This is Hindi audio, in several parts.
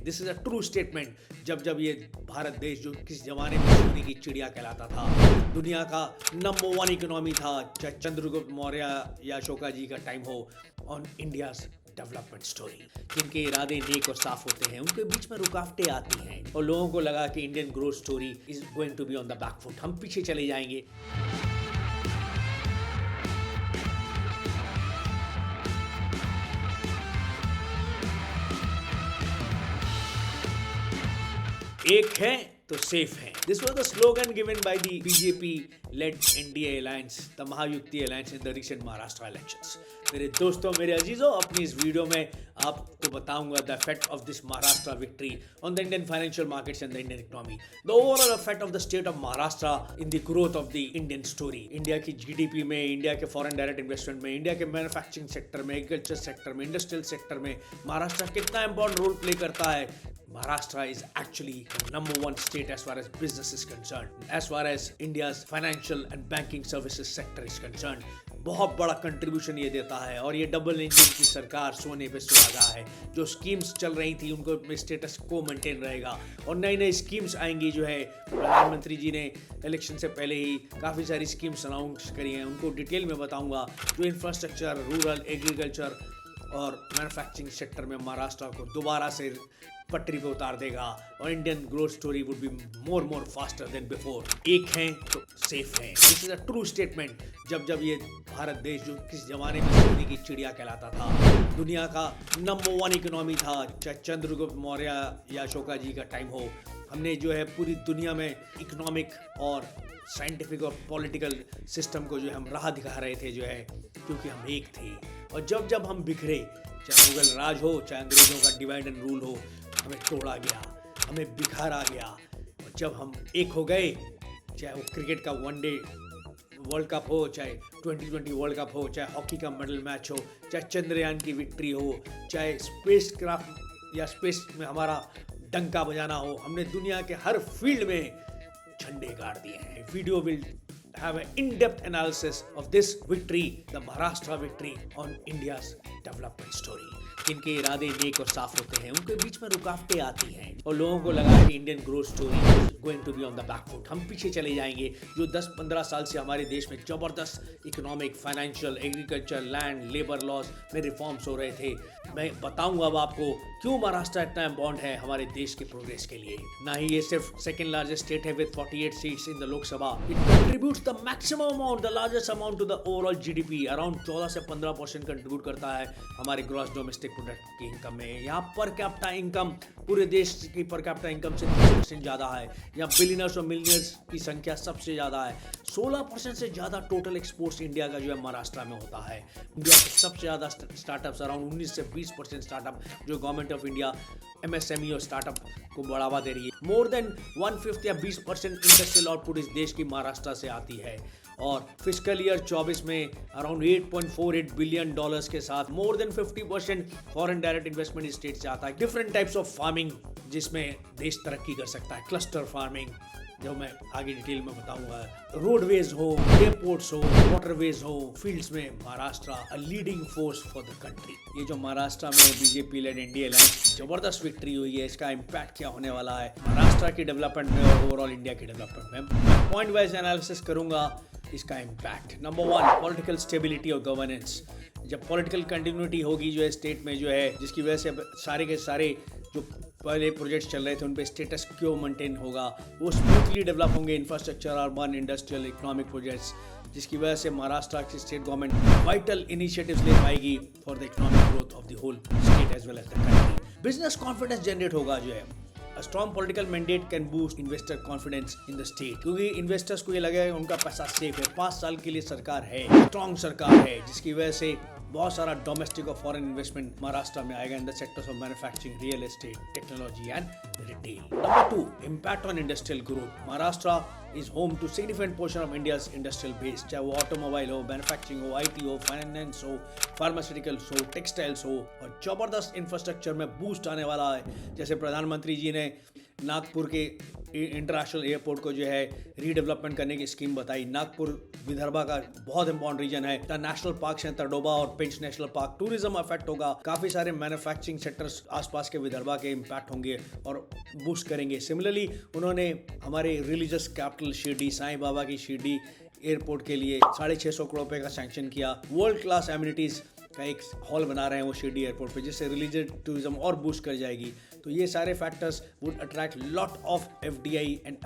हैं। This is a true statement. जब ये भारत देश जो किस जमाने में सोने की चिड़िया कहलाता था, दुनिया का नंबर 1 इकोनॉमी था, चाहे चंद्रगुप्त मौर्य या अशोका जी का टाइम हो, ऑन इंडियाज डेवलपमेंट स्टोरी। जिनके इरादे नेक और साफ होते हैं, उनके बीच में रुकावटें आती हैं और लोगों को लगा कि Indian growth story is going to be on the back foot, हम पीछे चले जाएंगे। एक है तो सेफ है। This was the slogan given by the BJP led NDA alliance, the Mahayuti alliance in the recent Maharashtra elections. मेरे दोस्तों, मेरे अजीजों, अपनी इस वीडियो में आपको बताऊंगा the effect of this Maharashtra victory on the Indian financial markets and the Indian economy, the overall effect of the state of Maharashtra in the growth of the Indian story. India की जीडीपी में, इंडिया के फॉरेन डायरेक्ट इन्वेस्टमेंट में, इंडिया के मैन्युफैक्चरिंग सेक्टर में, एग्रीकल्चर सेक्टर में, इंडस्ट्रियल सेक्टर में महाराष्ट्र कितना इंपॉर्टेंट रोल प्ले करता है। Maharashtra is actually the number 1 state as far as business is concerned, as far as India's financial and banking services sector is concerned. बहुत बड़ा कंट्रीब्यूशन ये देता है और ये डबल इंजन की सरकार सोने पे सुहागा है। जो स्कीम्स चल रही थी उनको स्टेटस को मेंटेन रहेगा और नई नई स्कीम्स आएंगी। जो है प्रधानमंत्री जी ने इलेक्शन से पहले ही काफ़ी सारी स्कीम्स अनाउंस करी हैं, उनको डिटेल में बताऊंगा। जो इंफ्रास्ट्रक्चर, रूरल, एग्रीकल्चर और मैन्युफैक्चरिंग सेक्टर में महाराष्ट्र को दोबारा से पटरी पे उतार देगा और Indian growth story would be more faster than before. एक हैं तो सेफ हैं। This is a true statement. जब ये भारत देश जो किस जमाने में सोने की चिड़िया कहलाता था, दुनिया का नंबर 1 इकोनॉमी था, चाहे चंद्रगुप्त मौर्य या अशोका जी का टाइम हो, हमने जो है पूरी दुनिया में इकोनॉमिक और साइंटिफिक और पॉलिटिकल सिस्टम को जो है हम राह दिखा रहे थे, जो है क्योंकि हम एक थे। और जब हम बिखरे, चाहे मुगल राज हो, चाहे अंग्रेजों का डिवाइड एंड रूल हो, हमें तोड़ा गया, हमें बिखारा गया। और जब हम एक हो गए, चाहे वो क्रिकेट का वनडे वर्ल्ड कप हो, चाहे 2020 वर्ल्ड कप हो, चाहे हॉकी का मेडल मैच हो, चाहे चंद्रयान की विक्ट्री हो, चाहे स्पेस क्राफ्ट या स्पेस में हमारा डंका बजाना हो, हमने दुनिया के हर फील्ड में झंडे गाड़ दिए हैं। Video will have an in-depth analysis of this victory, the Maharashtra victory on India's development story. जिनके इरादे नेक और साफ होते हैं, उनके बीच में रुकावटें आती हैं और लोगों को लगा कि Indian growth story is going to be on the back foot, हम पीछे चले जाएंगे। जो 10-15 साल से हमारे देश में जबरदस्त economic, financial, agriculture, land, labour laws में रिफॉर्म्स हो रहे थे, मैं बताऊंगा अब आपको क्यों महाराष्ट्र इतना इम्पोर्टेंट है हमारे देश के प्रोग्रेस के लिए। ना ही ये सिर्फ सेकंड लार्जेस्ट स्टेट है with 48 seats in the Lok Sabha, it contributes the maximum amount, the largest amount to the overall GDP. Around 14 से 15% कंट्रीब्यूट करता है हमारे ग्रॉस डोमेस्टिक प्रोडक्ट की इनकम में। यहाँ पर कैपिटा इनकम पूरे देश की पर कैपिटा इनकम से 30% ज़्यादा है। यहाँ बिलियनर्स और मिलियनर्स की संख्या सबसे ज़्यादा है। 16% से ज़्यादा टोटल एक्सपोर्ट्स इंडिया का जो है महाराष्ट्र में होता है। इंडिया के सबसे ज़्यादा स्टार्टअप्स, अराउंड 19 से 20% स्टार्टअप जो गवर्नमेंट ऑफ इंडिया एमएसएमई और स्टार्टअप को बढ़ावा दे रही है। मोर देन 1/5 या 20% इंडस्ट्रियल आउटपुट इस देश की महाराष्ट्र से आती है। और फिस्कल ईयर 24 में अराउंड $8.48 बिलियन के साथ more than 50% foreign direct investment इस स्टेट से आता है। डिफरेंट टाइप्स ऑफ फार्मिंग जिसमें देश तरक्की कर सकता है, क्लस्टर फार्मिंग, जो मैं आगे डिटेल में बताऊंगा। रोडवेज हो, एयरपोर्ट्स हो, वाटरवेज हो, फील्ड्स में Maharashtra a leading force for the country. ये जो महाराष्ट्र में बीजेपी लेड एनडीए अलायंस जबरदस्त विक्ट्री हुई है, इसका इम्पैक्ट क्या होने वाला है महाराष्ट्र की डेवलपमेंट में और ओवरऑल इंडिया की डेवलपमेंट में, पॉइंट वाइज एनालिसिस करूंगा इसका इम्पैक्ट। नंबर 1, पॉलिटिकल स्टेबिलिटी और गवर्नेंस। जब पॉलिटिकल कंटिन्यूटी होगी जो है स्टेट में, जो है जिसकी वजह से सारे के सारे जो पहले प्रोजेक्ट्स चल रहे थे उन पे स्टेटस क्यों मेंटेन होगा, वो स्मूथली डेवलप होंगे। Infrastructure, urban, industrial, economic projects, जिसकी वजह से महाराष्ट्र की स्टेट गवर्नमेंट वाइटल इनिशिएटिव्स ले पाएगी for the economic growth of the whole state as well as the country. Business confidence generate होगा जो है। A strong political mandate can boost investor confidence in the state, क्योंकि इन्वेस्टर्स को ये लगेगा उनका पैसा सेफ है। 5 साल के लिए सरकार है, स्ट्रॉन्ग सरकार है, जिसकी वजह से बहुत सारा डोमेस्टिक और फॉरेन इन्वेस्टमेंट महाराष्ट्र में आएगा in the sectors of manufacturing, real estate, technology and retail. Number 2, impact on industrial growth. Maharashtra is home to significant portion of India's industrial base, चाहे वो ऑटोमोबाइल हो, मैन्युफैक्चरिंग हो, आईटी हो, फाइनेंस हो, फार्मास्यूटिकल्स हो, टेक्सटाइल्स हो, और जबरदस्त इंफ्रास्ट्रक्चर में बूस्ट आने वाला है। जैसे प्रधानमंत्री जी ने नागपुर के इंटरनेशनल एयरपोर्ट को जो है रीडेवलपमेंट करने की स्कीम बताई। नागपुर विदर्भा का बहुत इंपॉर्टेंट रीजन है। द नेशनल पार्क्स हैं तडोबा और पेंच नेशनल पार्क, टूरिज्म अफेक्ट होगा, काफी सारे मैन्युफैक्चरिंग सेक्टर्स आसपास के विदर्भा के इम्पैक्ट होंगे और बूस्ट करेंगे। सिमिलरली उन्होंने हमारे रिलीजियस कैपिटल शिरडी, साईं बाबा की शिरडी एयरपोर्ट के लिए 650 करोड़ रुपए का सैंक्शन किया। वर्ल्ड क्लास एमिनिटीज का एक हॉल बना रहे हैं वो शिरडी एयरपोर्ट पे, जिससे रिलीजियस टूरिज्म और बूस्ट कर जाएगी। तो ये सारे factors would attract lot of FDI and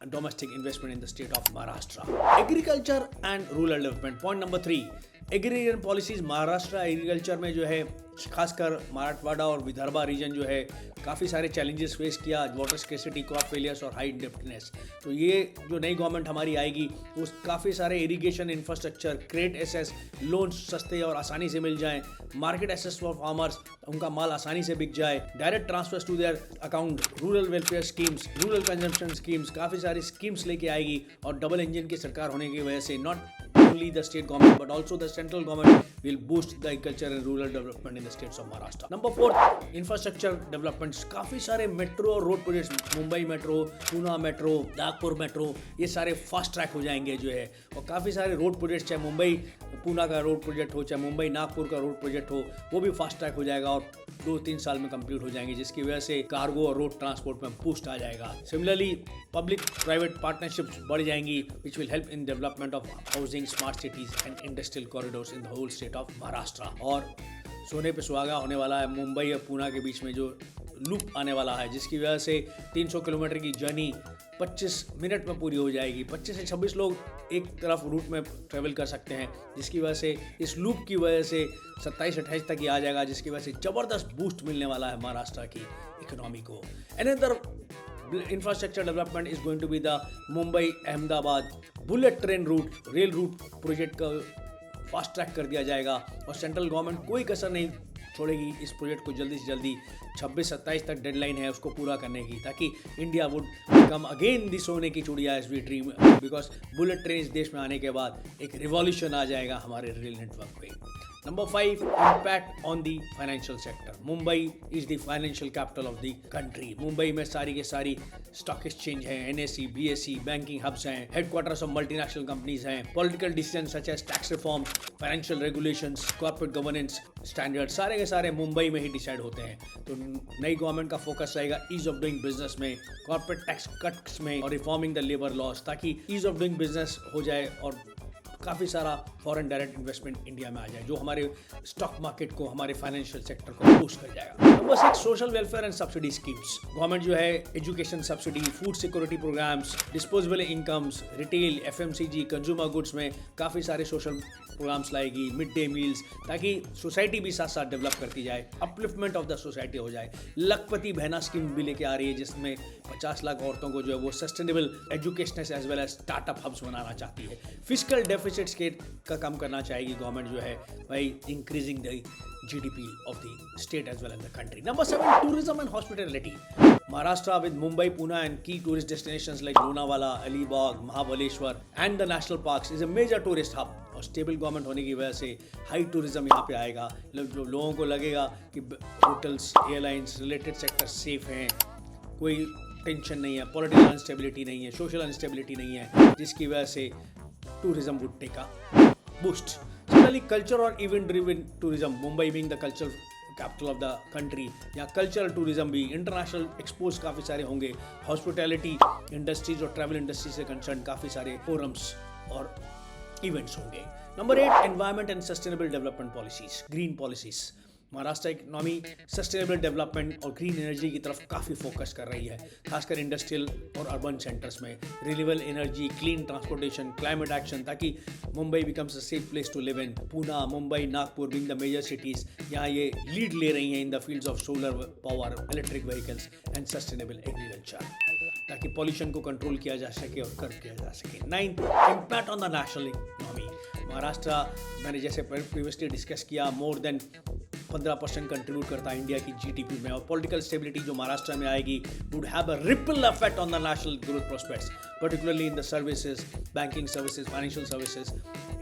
domestic investment in the state of Maharashtra. Agriculture and rural development, point number 3, agrarian policies. Maharashtra agriculture में जो है खासकर मराठवाड़ा और विदर्भा रीजन जो है काफ़ी सारे चैलेंजेस फेस किया, वाटर स्केसिटी, क्रॉप फेलियर्स और हाई इंडेप्टनेस। तो ये जो नई गवर्नमेंट हमारी आएगी वो काफ़ी सारे irrigation infrastructure, credit access, loan सस्ते और आसानी से मिल जाएं, मार्केट एसेस फॉर फार्मर्स, उनका माल आसानी से बिक जाए, direct transfers to their account, rural welfare schemes, rural consumption schemes, काफ़ी सारी स्कीम्स लेके आएगी। और डबल इंजन की सरकार होने की वजह से not only the state government but also the central government will boost the agriculture and rural development in the states of Maharashtra. Number 4, infrastructure developments. काफी सारे मेट्रो और road projects, Mumbai metro, Poona metro, Nagpur metro, ये सारे फास्ट ट्रैक हो जाएंगे जो है। और काफी सारे रोड प्रोजेक्ट, चाहे मुंबई पूना का रोड प्रोजेक्ट हो, चाहे मुंबई नागपुर का रोड प्रोजेक्ट हो, वो भी फास्ट ट्रैक हो जाएगा और 2-3 साल में कंप्लीट हो जाएंगे, जिसकी वजह से कार्गो और रोड ट्रांसपोर्ट में बूस्ट आ जाएगा। सिमिलरली पब्लिक प्राइवेट पार्टनरशिप्स बढ़ जाएंगी which will help in development of housing, smart cities and industrial corridors in the whole state of Maharashtra. और सोने पे सुहागा होने वाला है मुंबई और पूना के बीच में जो लूप आने वाला है, जिसकी वजह से 300 किलोमीटर की जर्नी 25 मिनट में पूरी हो जाएगी। 25 से 26 लोग एक तरफ रूट में ट्रेवल कर सकते हैं, जिसकी वजह से इस लूप की वजह से 27-28 तक ही आ जाएगा, जिसकी वजह से ज़बरदस्त बूस्ट मिलने वाला है महाराष्ट्र की इकोनॉमी को। Another infrastructure development is going to be the Mumbai Ahmedabad bullet train route, rail route project का फास्ट ट्रैक कर दिया जाएगा और सेंट्रल गवर्नमेंट कोई कसर नहीं छोड़ेगी इस प्रोजेक्ट को जल्दी से जल्दी 26-27 तक डेडलाइन है उसको पूरा करने की, ताकि India would become again the सोने की चिड़िया as we dream, because bullet train इस देश में आने के बाद एक रिवॉल्यूशन आ जाएगा हमारे रेल नेटवर्क पे। Number 5, impact on the financial sector. Mumbai is the financial capital of the country. Mumbai में सारी के सारी स्टॉक एक्सचेंज हैं, NSE, BSE, बैंकिंग हब्स हैं, हेडक्वार्टर्स ऑफ मल्टीनेशनल कंपनीज हैं, political decision such as tax reform, financial regulations, corporate governance standard, सारे के सारे मुंबई में ही डिसाइड होते हैं। तो नई गवर्नमेंट का फोकस रहेगा ईज ऑफ डूइंग बिजनेस में, कॉर्पोरेट टैक्स कट्स में और रिफॉर्मिंग द लेबर लॉज, ताकि ईज ऑफ डूइंग बिजनेस हो जाए और काफ़ी सारा फॉरेन डायरेक्ट इन्वेस्टमेंट इंडिया में आ जाए, जो हमारे स्टॉक मार्केट को, हमारे फाइनेंशियल सेक्टर को बूस्ट कर जाएगा। Number 6, social welfare and subsidy schemes. Government जो है education subsidy, food security programmes, disposable incomes, retail, FMCG, consumer goods में काफ़ी सारे सोशल प्रोग्राम्स लाएगी, मिड डे मील्स, ताकि सोसाइटी भी साथ साथ डेवलप करती जाए, अपलिफ्टमेंट ऑफ द सोसाइटी हो जाए। लखपति बहना स्कीम भी लेके आ रही है, जिसमें 50 लाख औरतों को जो है वो sustainable education as well as startup hubs बनाना चाहती है। फिजिकल डेफिसिट्स का कम करना चाहेगी गवर्नमेंट जो है by increasing the GDP of the state as well as the country. Number 7, tourism and hospitality. Maharashtra with Mumbai, Pune and key tourist destinations like Lonavala, Alibag, Mahabaleshwar and the national parks is a major tourist hub. और स्टेबल गवर्नमेंट होने की वजह से हाई टूरिज्म यहाँ पे आएगा। जो लोगों को लगेगा कि hotels, airlines, related sector safe हैं, कोई टेंशन नहीं है, पॉलिटिकल अनस्टेबिलिटी नहीं है, सोशल अनस्टेबिलिटी नहीं है, जिसकी वजह से tourism would take a boost. Similarly, culture or event-driven tourism, Mumbai being the cultural capital of the country, या कल्चरल टूरिज्म भी, इंटरनेशनल एक्सपोज काफ़ी सारे होंगे, हॉस्पिटैलिटी इंडस्ट्रीज और ट्रैवल इंडस्ट्री से कंसर्न काफ़ी सारे फोरम्स और इवेंट्स होंगे। Number 8, environment and sustainable development policies, green policies. Maharashtra economy sustainable development और ग्रीन एनर्जी की तरफ काफ़ी फोकस कर रही है, खासकर इंडस्ट्रियल और अर्बन सेंटर्स में। Renewable energy, clean transportation, climate action, ताकि Mumbai becomes a safe place to live in. Poona, Mumbai, Nagpur being the major cities यहाँ ये लीड ले रही हैं in the fields of solar power, electric vehicles and sustainable agriculture, ताकि पॉल्यूशन को कंट्रोल किया जा सके और कर्व किया जा सके। 9, impact on the national economy. Maharashtra, मैंने जैसे प्रीवियसली डिस्कस किया, मोर देन 15% कंट्रीब्यूट करता है इंडिया की जीडीपी में, और पॉलिटिकल स्टेबिलिटी जो महाराष्ट्र में आएगी would have a ripple effect on the national growth prospects, particularly in the services, banking services, financial services,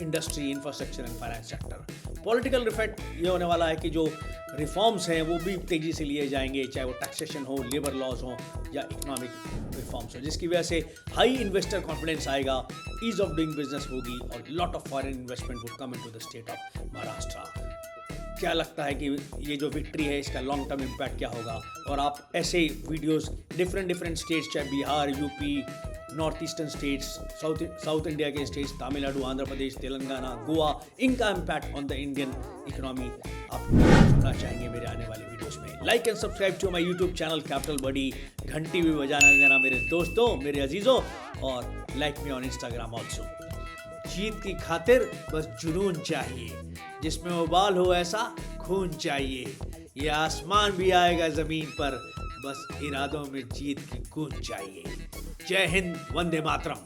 industry, infrastructure and finance sector. Political effect ये होने वाला है कि जो रिफॉर्म्स हैं वो भी तेज़ी से लिए जाएंगे, चाहे वो टैक्सेशन हो, लेबर लॉज हो या इकोनॉमिक रिफॉर्म्स हो, जिसकी वजह से हाई इन्वेस्टर कॉन्फिडेंस आएगा, ईज ऑफ डूइंग बिजनेस होगी और lot of foreign investment would come into the state of Maharashtra. क्या लगता है कि ये जो विक्ट्री है इसका लॉन्ग टर्म इम्पैक्ट क्या होगा? और आप ऐसे वीडियोस डिफरेंट स्टेट्स, चाहे Bihar, UP, north eastern states, south India के स्टेट्स, तमिलनाडु, आंध्र प्रदेश, तेलंगाना, गोवा, इनका impact on the Indian economy आप सुनना चाहेंगे मेरे आने वाले वीडियोस में। Like and subscribe to my YouTube channel capital buddy, घंटी भी बजाना देना मेरे दोस्तों, मेरे अजीजों, और like me on Instagram also. जीत की खातिर बस जुनून चाहिए, जिसमें उबाल हो ऐसा खून चाहिए, ये आसमान भी आएगा जमीन पर, बस इरादों में जीत की गूंज चाहिए। जय हिंद, वंदे मातरम।